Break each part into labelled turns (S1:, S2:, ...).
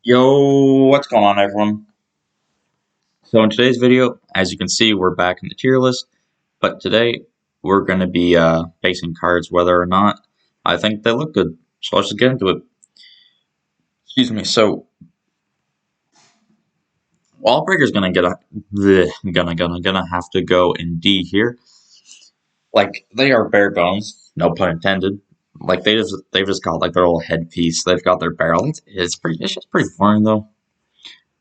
S1: Yo, what's going on, everyone? So in today's video, as you can see, we're back in the tier list, but today we're going to be basing cards whether or not I think they look good. So let's just get into it. Excuse me. So Wall Breaker's gonna get a gonna have to go in D here. Like they are bare bones, no pun intended. Like they've just got like their little headpiece. They've got their barrel. It's just pretty boring though.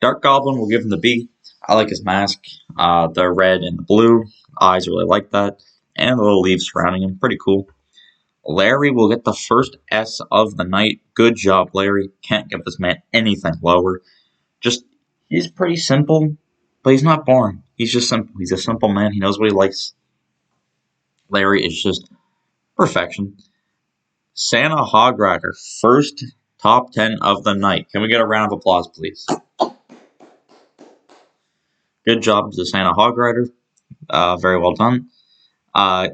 S1: Dark Goblin will give him the B. I like his mask. The red and the blue eyes really like that, and the little leaves surrounding him, pretty cool. Larry will get the first S of the night. Good job, Larry. Can't give this man anything lower. Just he's pretty simple, but he's not boring. He's just simple. He's a simple man. He knows what he likes. Larry is just perfection. Santa Hog Rider, first top 10 of the night. Can we get a round of applause, please? Good job to Santa Hog Rider. Very well done.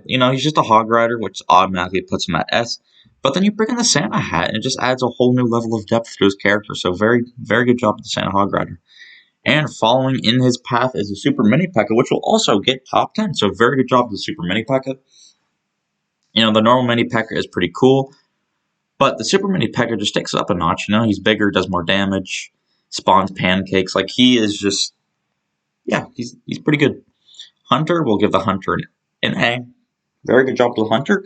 S1: He's just a hog rider, which automatically puts him at S. But then you bring in the Santa hat, and it just adds a whole new level of depth to his character. So very, very good job to the Santa Hog Rider. And following in his path is a Super Mini P.E.K.K.A, which will also get top 10. So very good job to the Super Mini P.E.K.K.A. The normal Mini P.E.K.K.A is pretty cool, but the Super Mini P.E.K.K.A just takes it up a notch. He's bigger, does more damage, spawns pancakes. Like he is just, yeah, he's pretty good. Hunter, we'll give the Hunter an A. Very good job to the Hunter.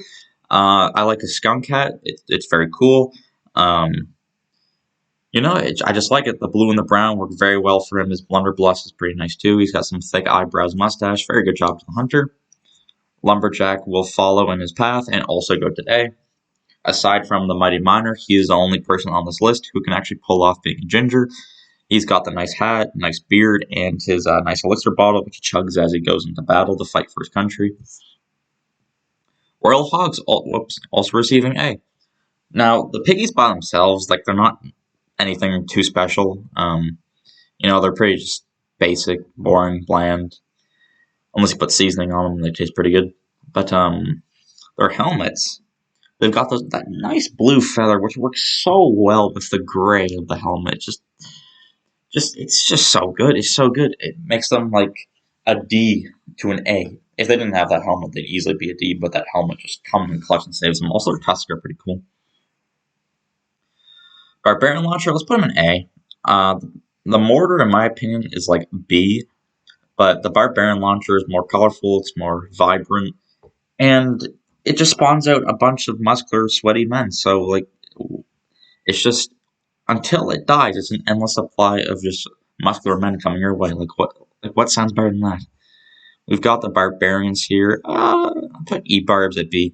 S1: I like the skunk hat. It's very cool. I just like it. The blue and the brown work very well for him. His blunderbuss is pretty nice too. He's got some thick eyebrows, mustache. Very good job to the Hunter. Lumberjack will follow in his path and also go to A. Aside from the Mighty Miner, he is the only person on this list who can actually pull off being a ginger. He's got the nice hat, nice beard, and his nice elixir bottle, which he chugs as he goes into battle to fight for his country. Royal Hogs, also receiving A. Now, the piggies by themselves, like, they're not anything too special. They're pretty just basic, boring, bland. Unless you put seasoning on them, they taste pretty good. But, their helmets, they've got that nice blue feather, which works so well with the gray of the helmet. It's just so good. It's so good. It makes them like a D to an A. If they didn't have that helmet, they'd easily be a D, but that helmet just comes in clutch and saves them. Also, their tusks are pretty cool. Barbarian Launcher, let's put him in A. The Mortar, in my opinion, is like B, but the Barbarian Launcher is more colorful, it's more vibrant, and it just spawns out a bunch of muscular, sweaty men. So, like, it's just, until it dies, it's an endless supply of just muscular men coming your way. What sounds better than that? We've got the Barbarians here. I'll put E-Barbs at B.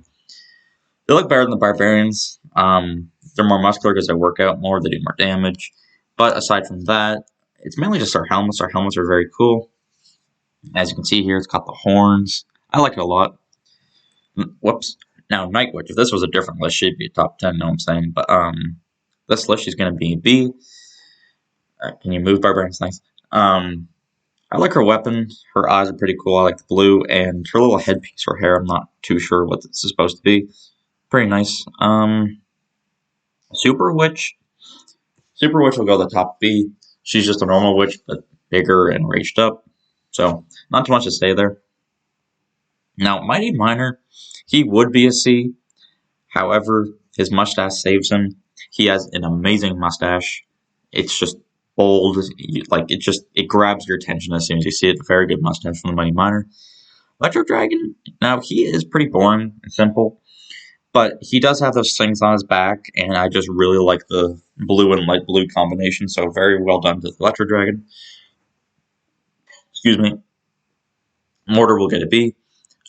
S1: They look better than the Barbarians. They're more muscular because they work out more, they do more damage. But aside from that, it's mainly just our helmets. Our helmets are very cool. As you can see here, it's got the horns. I like it a lot. Whoops. Now, Night Witch, if this was a different list, she'd be a top 10, know what I'm saying? But this list, she's going to be B. Can you move, Barbarians? Nice. I like her weapon. Her eyes are pretty cool. I like the blue, and her little headpiece for hair. I'm not too sure what this is supposed to be. Pretty nice. Super Witch. Super Witch will go the top B. She's just a normal witch, but bigger and raged up. So, not too much to say there. Now, Mighty Miner, he would be a C. However, his mustache saves him. He has an amazing mustache. It's just bold. It grabs your attention as soon as you see it. Very good mustache from the Mighty Miner. Electro Dragon, now he is pretty boring and simple. But he does have those things on his back, and I just really like the blue and light blue combination, so very well done to the Electro Dragon. Excuse me. Mortar will get a B.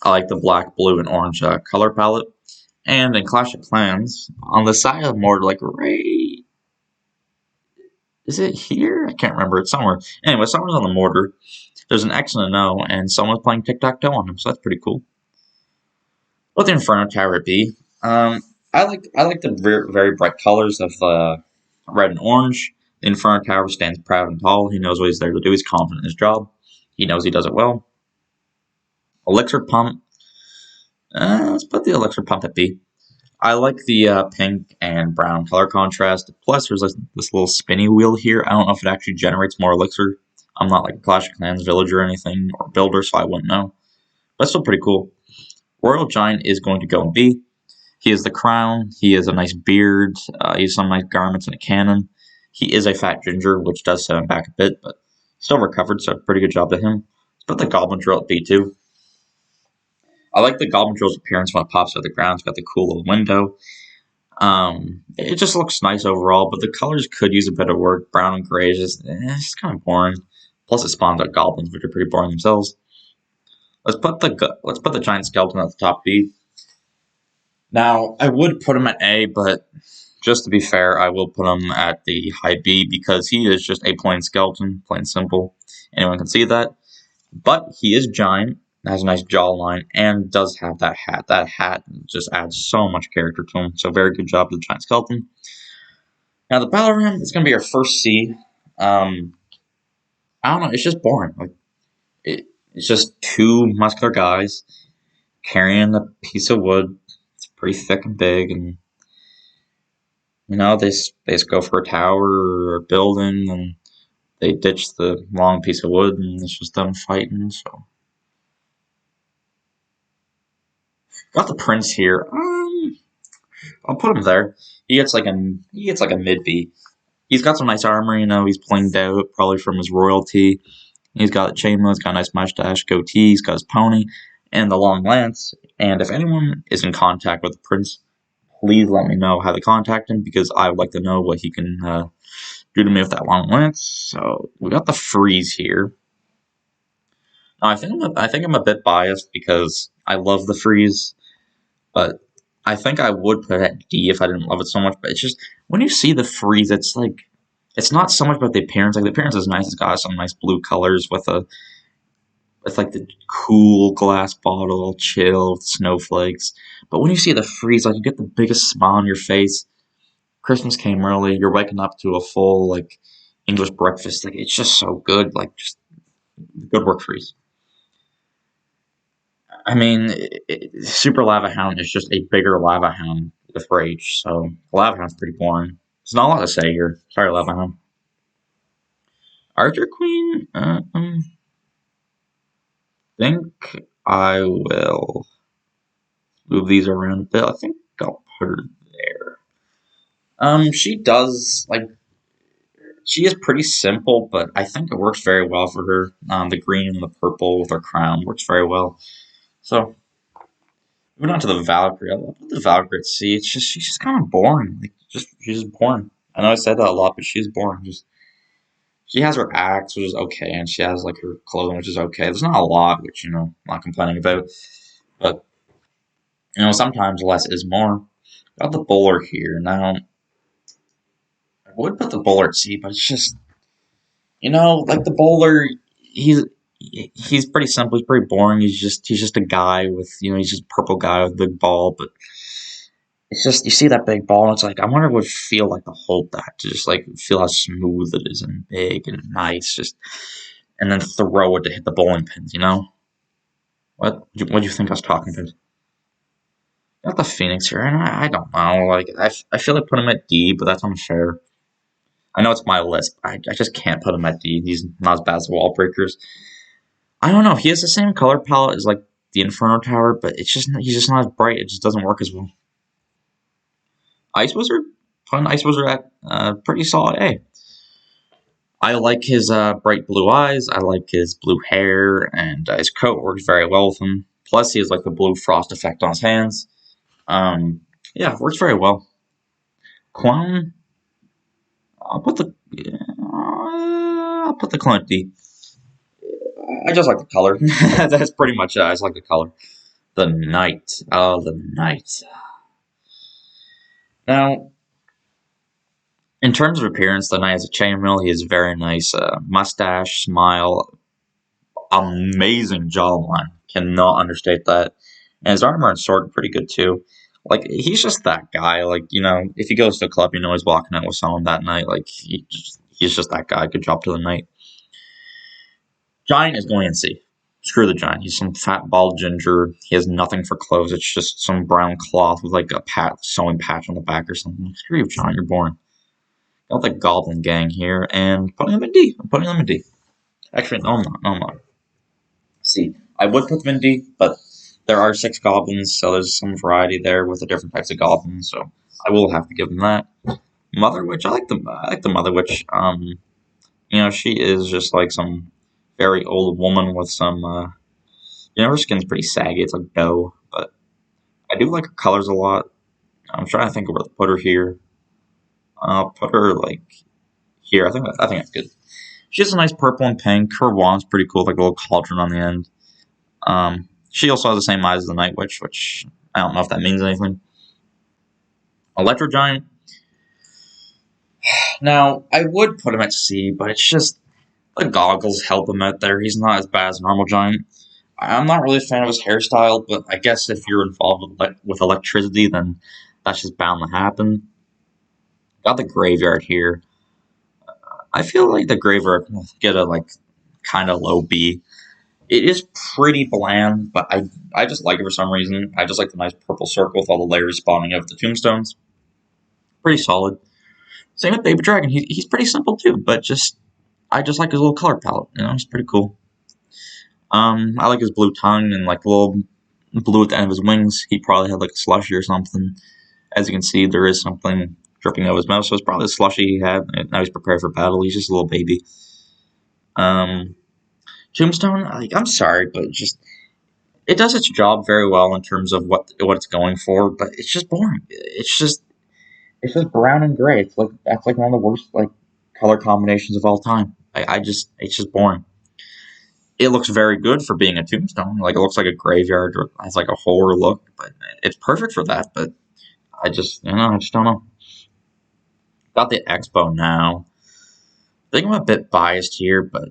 S1: I like the black, blue, and orange color palette. And in Clash of Clans, on the side of Mortar, like right... Is it here? I can't remember. It's somewhere. Anyway, somewhere on the Mortar, there's an X and an O, and someone's playing tic-tac-toe on him, so that's pretty cool. With the Inferno Tower at B, I like the very bright colors of red and orange. The Inferno Tower stands proud and tall. He knows what he's there to do. He's confident in his job. He knows he does it well. Elixir Pump. Let's put the Elixir Pump at B. I like the pink and brown color contrast. Plus, there's like this little spinny wheel here. I don't know if it actually generates more elixir. I'm not like a Clash of Clans villager or anything, or builder, so I wouldn't know. But still pretty cool. Royal Giant is going to go in B. He has the crown. He has a nice beard. He has some nice garments and a cannon. He is a fat ginger, which does set him back a bit, but still recovered, so pretty good job to him. Let's put the Goblin Drill at B2. I like the Goblin Drill's appearance when it pops out of the ground. It's got the cool little window. It just looks nice overall, but the colors could use a bit of work. Brown and gray is just kind of boring. Plus, it spawns out goblins, which are pretty boring themselves. Let's put the giant skeleton at the top B. Now, I would put him at A, but just to be fair, I will put him at the high B because he is just a plain skeleton, plain simple. Anyone can see that. But he is giant, has a nice jawline, and does have that hat. That hat just adds so much character to him. So very good job to the giant skeleton. Now the Battleram is going to be our first C. I don't know. It's just boring. It's just two muscular guys carrying a piece of wood. It's pretty thick and big, and they just go for a tower or a building, and they ditch the long piece of wood, and it's just them fighting. So got the prince here. I'll put him there. He gets like a mid B. He's got some nice armor. He's blinged out probably from his royalty. He's got a chainmail. He's got a nice mustache, goatee. He's got his pony and the long lance. And if anyone is in contact with the prince, please let me know how to contact him because I would like to know what he can do to me with that long lance. So we got the freeze here. Now I think I'm a bit biased because I love the freeze, but I think I would put it at D if I didn't love it so much. But it's just when you see the freeze, it's not so much about the appearance. Like the appearance is nice. It's got some nice blue colors with like the cool glass bottle, chill with snowflakes. But when you see the freeze, like you get the biggest smile on your face. Christmas came early. You're waking up to a full like English breakfast. Like it's just so good. Like just good work freeze. I mean, Super Lava Hound is just a bigger Lava Hound with Rage, so Lava Hound's pretty boring. There's not a lot to say here. Sorry, Lava Hound. Archer Queen? Think I will move these around a bit. I think I'll put her there. She does, like, she is pretty simple, but I think it works very well for her. The green and the purple with her crown works very well. So, moving on to the Valkyrie. I love the Valkyrie at sea. She's just kind of boring. She's just boring. I know I said that a lot, but she's boring. She has her axe, which is okay, and she has like her clothing, which is okay. There's not a lot, which I'm not complaining about, but sometimes less is more. Got the bowler here now. I would put the bowler at sea, but it's just like the bowler. He's pretty simple. He's pretty boring. He's just a guy with he's just a purple guy with a big ball, but it's just you see that big ball, and it's like I wonder what it would feel like to hold that, to just like feel how smooth it is and big and nice, just and then throw it to hit the bowling pins. What do you think I was talking about? Got the Phoenix here, and I don't know. Like I feel like put him at D, but that's unfair. I know it's my list. I just can't put him at D. He's not as bad as Wall Breakers. I don't know. He has the same color palette as like the Inferno Tower, but he's just not as bright. It just doesn't work as well. Ice Wizard, putting Ice Wizard at pretty solid A. I like his bright blue eyes. I like his blue hair, and his coat works very well with him. Plus, he has like the blue frost effect on his hands. Yeah, works very well. Clone, I'll put the clone at D. I just like the color. That's pretty much it. I just like the color. The knight. Oh, the knight. Now, in terms of appearance, the knight has a chainmail. He has very nice mustache, smile, amazing jawline. Cannot understate that. And his armor and sword are pretty good too. Like he's just that guy. Like if he goes to a club, he's walking out with someone that night. Like he's just that guy. Good job to the knight. Giant is going in C. Screw the giant. He's some fat bald ginger. He has nothing for clothes. It's just some brown cloth with like a sewing patch on the back or something. Screw you, giant. You're boring. Got the goblin gang here and putting them in D. I'm putting them in D. Actually, no, I'm not. No, I'm not. See, I would put them in D, but there are 6 goblins, so there's some variety there with the different types of goblins. So I will have to give them that. Mother Witch, I like the Mother Witch. She is just like some very old woman with some. Her skin's pretty saggy. It's like dough, but I do like her colors a lot. I'm trying to think of where to put her here. I'll put her like here. I think that's good. She has a nice purple and pink. Her wand's pretty cool, like a little cauldron on the end. She also has the same eyes as the Night Witch, which I don't know if that means anything. Electro Giant. Now, I would put him at C, but it's just the goggles help him out there. He's not as bad as a normal giant. I'm not really a fan of his hairstyle, but I guess if you're involved with electricity, then that's just bound to happen. Got the graveyard here. I feel like the graveyard will get a kind of low B. It is pretty bland, but I just like it for some reason. I just like the nice purple circle with all the layers spawning out of the tombstones. Pretty solid. Same with Baby Dragon. He's pretty simple too, but I just like his little color palette. He's pretty cool. I like his blue tongue and like the little blue at the end of his wings. He probably had like a slushy or something. As you can see, there is something dripping out of his mouth, so it's probably a slushy he had. And now he's prepared for battle. He's just a little baby. Tombstone, I'm sorry, but it does its job very well in terms of what it's going for, but it's just boring. It's just brown and gray. That's like one of the worst color combinations of all time. It's just boring. It looks very good for being a tombstone. Like it looks like a graveyard or has like a horror look, but it's perfect for that. But I just don't know. Got the expo now. I think I'm a bit biased here, but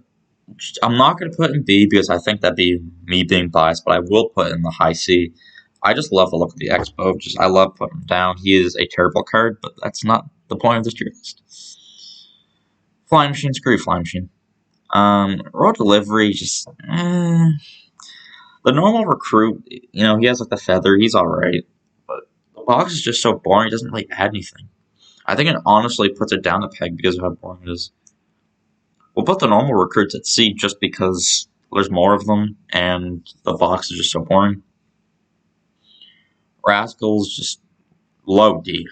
S1: I'm not going to put in B because I think that'd be me being biased. But I will put in the high C. I just love the look of the expo. I love putting him down. He is a terrible card, but that's not the point of this tier list. Flying Machine, screw you, Flying Machine. Road Delivery, the normal recruit, he has like the feather, he's alright. But the box is just so boring, it doesn't really add anything. I think it honestly puts it down a peg because of how boring it is. We'll put the normal recruits at C just because there's more of them and the box is just so boring. Rascals, just low D.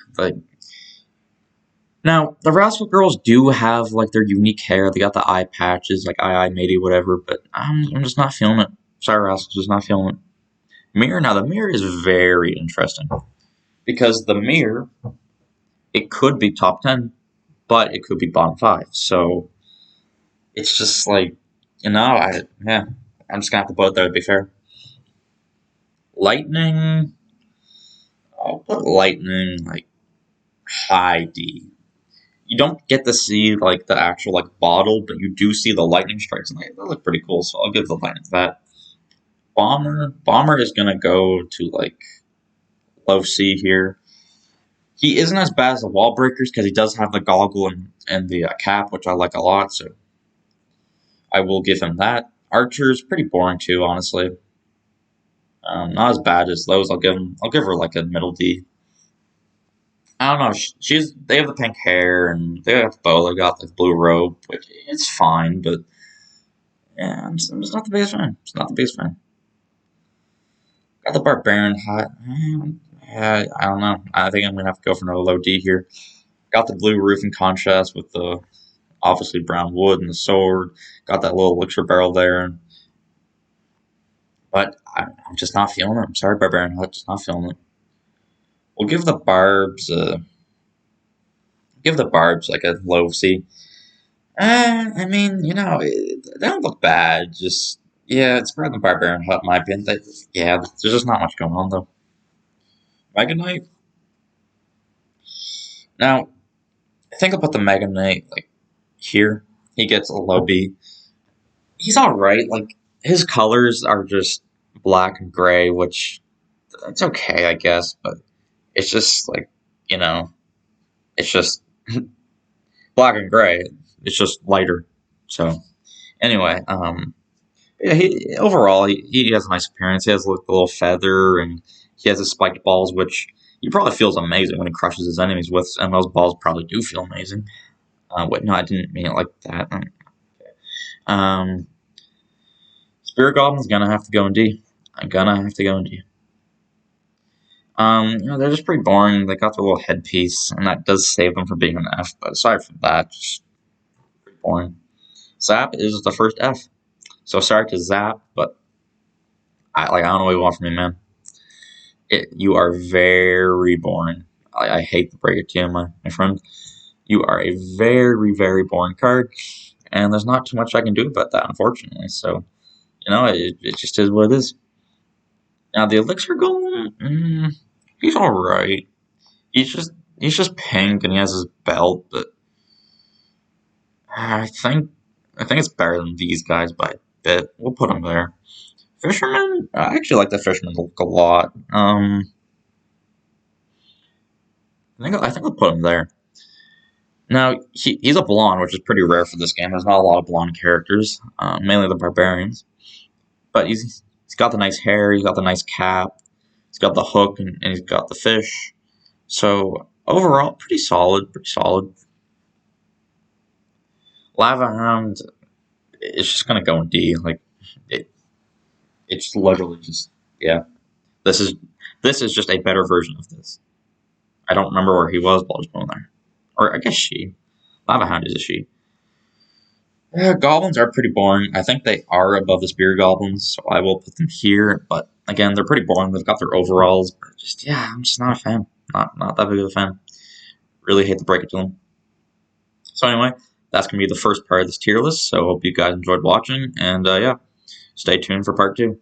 S1: Now, the Rascal Girls do have their unique hair. They got the eye patches, like eye matey, whatever. But I'm just not feeling it. Sorry, Rascals, just not feeling it. Mirror. Now, the mirror is very interesting because the mirror, it could be top 10, but it could be bottom 5. So it's just I'm just gonna have to put it there to be fair. Lightning. I'll put lightning high D. You don't get to see the actual bottle, but you do see the lightning strikes, and they look pretty cool. So I'll give the lightning to that. Bomber is gonna go to low C here. He isn't as bad as the wall breakers because he does have the goggle and the cap, which I like a lot. So I will give him that. Archer is pretty boring too, honestly. Not as bad as those. I'll give her a middle D. I don't know. They have the pink hair and they have the bow. They got the blue robe, which it's fine, but yeah, I'm just not the biggest fan. Just not the biggest fan. Got the barbarian hat. Yeah, I don't know. I think I'm gonna have to go for another low D here. Got the blue roof in contrast with the obviously brown wood and the sword. Got that little elixir barrel there. But I'm just not feeling it. I'm sorry, barbarian hat. Just not feeling it. We'll give the barbs a low C. I mean, they don't look bad. Just it's better than Barbarian Hut in my opinion. There's just not much going on though. Mega Knight. Now, I think I'll put the Mega Knight here. He gets a low B. He's all right. His colors are just black and gray, which it's okay, I guess. But it's just it's just black and gray. It's just lighter. So anyway, Yeah, overall he has a nice appearance. He has like a little feather, and he has his spiked balls, which he probably feels amazing when he crushes his enemies with, and those balls probably do feel amazing. Wait, no, I didn't mean it like that. Um, Spirit Goblin's gonna have to go in D. I'm gonna have to go in D. They're just pretty boring. They got their little headpiece, and that does save them from being an F. But aside from that, just pretty boring. Zap is the first F. So sorry to Zap, but I don't know what you want from me, man. You are very boring. I hate to break it to you, my friend. You are a very, very boring card, and there's not too much I can do about that, unfortunately. So, it just is what it is. Now, the Elixir Golem, he's alright. He's just pink, and he has his belt, but I think I think it's better than these guys by a bit. We'll put him there. Fisherman, I actually like the Fisherman look a lot. I think I'll put him there. Now he's a blonde, which is pretty rare for this game. There's not a lot of blonde characters, mainly the barbarians. But he's got the nice hair, he's got the nice cap, he's got the hook, and he's got the fish. So overall, pretty solid, pretty solid. Lava Hound, it's just gonna go in D. Like it, it's literally just yeah. This is this is just a better version of this. I don't remember where he was, but I'll just put him there. Or I guess she. Lava Hound is a she. Yeah, goblins are pretty boring. I think they are above the spear goblins, so I will put them here. But again, they're pretty boring. They've got their overalls, but just yeah, I'm just not a fan. Not that big of a fan. Really hate to break it to them. So anyway, that's gonna be the first part of this tier list. So hope you guys enjoyed watching, and yeah, stay tuned for part 2.